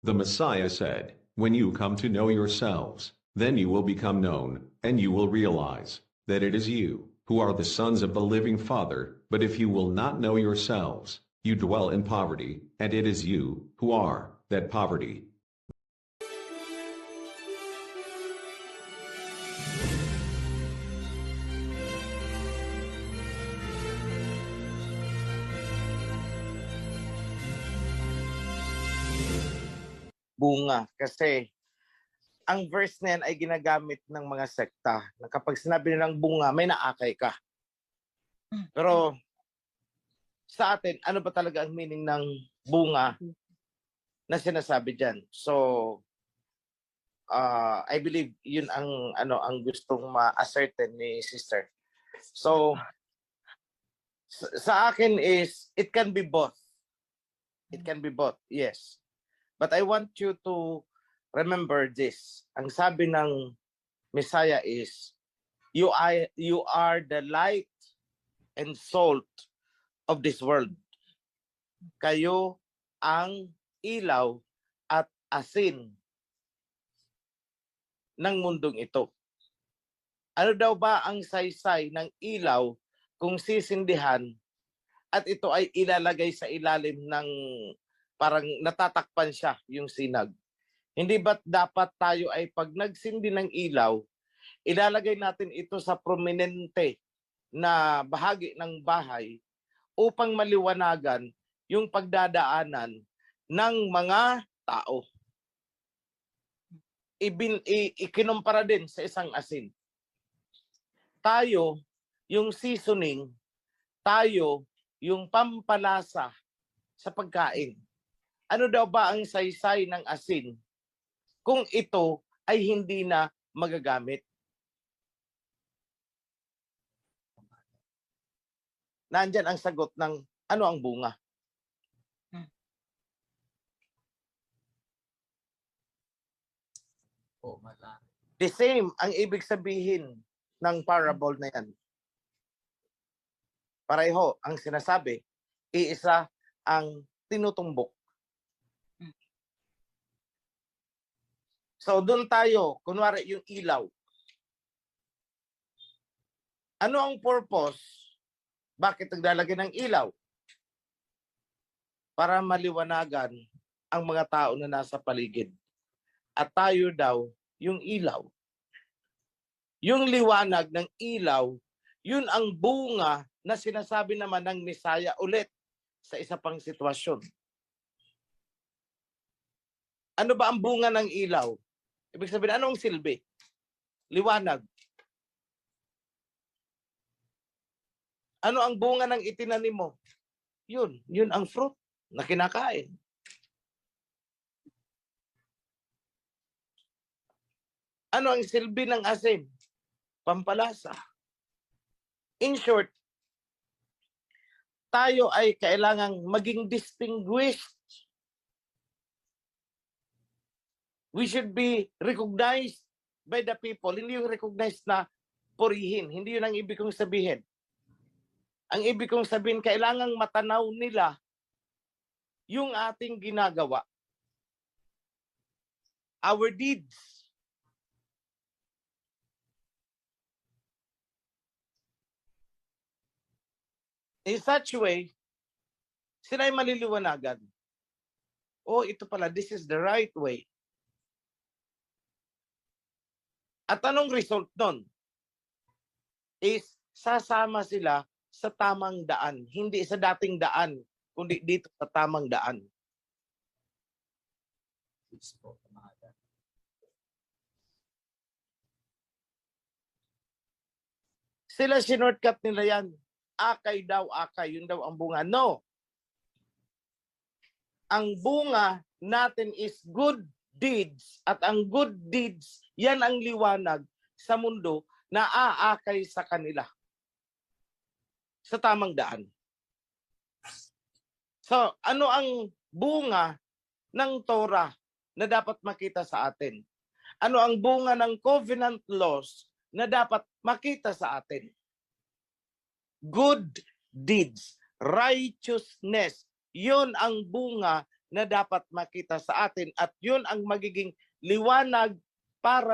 The Messiah said, "When you come to know yourselves, then you will become known, and you will realize that it is you who are the sons of the living Father. But if you will not know yourselves, you dwell in poverty, and it is you who are that poverty." Bunga. Kasi ang verse na yan ay ginagamit ng mga sekta na kapag sinabi nilang bunga, may naakay ka. Pero sa atin, ano ba talaga ang meaning ng bunga na sinasabi dyan? So, I believe yun ang gustong ma-ascertain ni sister. So, sa akin is, it can be both. It can be both, yes. But I want you to remember this. Ang sabi ng Messiah is, you are the light and salt of this world. Kayo ang ilaw at asin ng mundong ito. Ano daw ba ang saysay ng ilaw kung sisindihan at ito ay ilalagay sa ilalim ng parang natatakpan siya yung sinag? Hindi ba't dapat tayo ay pag nagsindi ng ilaw, ilalagay natin ito sa prominente na bahagi ng bahay upang maliwanagan yung pagdadaanan ng mga tao. Ikinumpara din sa isang asin. Tayo, yung seasoning, tayo, yung pampalasa sa pagkain. Ano daw ba ang saysay ng asin kung ito ay hindi na magagamit? Nandyan ang sagot ng ano ang bunga. The same ang ibig sabihin ng parable na yan. Pareho ang sinasabi, iisa ang tinutumbok. So doon tayo, kunwari yung ilaw. Ano ang purpose? Bakit naglalagay ng ilaw? Para maliwanagan ang mga tao na nasa paligid. At tayo daw yung ilaw. Yung liwanag ng ilaw, yun ang bunga na sinasabi naman ng Messiah ulit sa isa pang sitwasyon. Ano ba ang bunga ng ilaw? Ibig sabihin, anong silbi? Liwanag. Ano ang bunga ng itinanim mo? Yun ang fruit na kinakain. Ano ang silbi ng asin? Pampalasa. In short, tayo ay kailangang maging distinguished. We should be recognized by the people. Hindi yung recognized na purihin. Hindi yun ang ibig kong sabihin. Ang ibig kong sabihin, kailangang matanaw nila yung ating ginagawa. Our deeds. In such way, sila ay maliliwanagan. Oh, ito pala, this is the right way. At anong result nun? Is sasama sila sa tamang daan. Hindi sa dating daan, kundi dito sa tamang daan. Sila sinortcut nila yan. Akay daw, akay. Yun daw ang bunga. No. Ang bunga natin is good deeds. At ang good deeds, yan ang liwanag sa mundo na aakay sa kanila. Sa tamang daan. So, ano ang bunga ng Torah na dapat makita sa atin? Ano ang bunga ng covenant laws na dapat makita sa atin? Good deeds, righteousness. Yun ang bunga na dapat makita sa atin at yun ang magiging liwanag para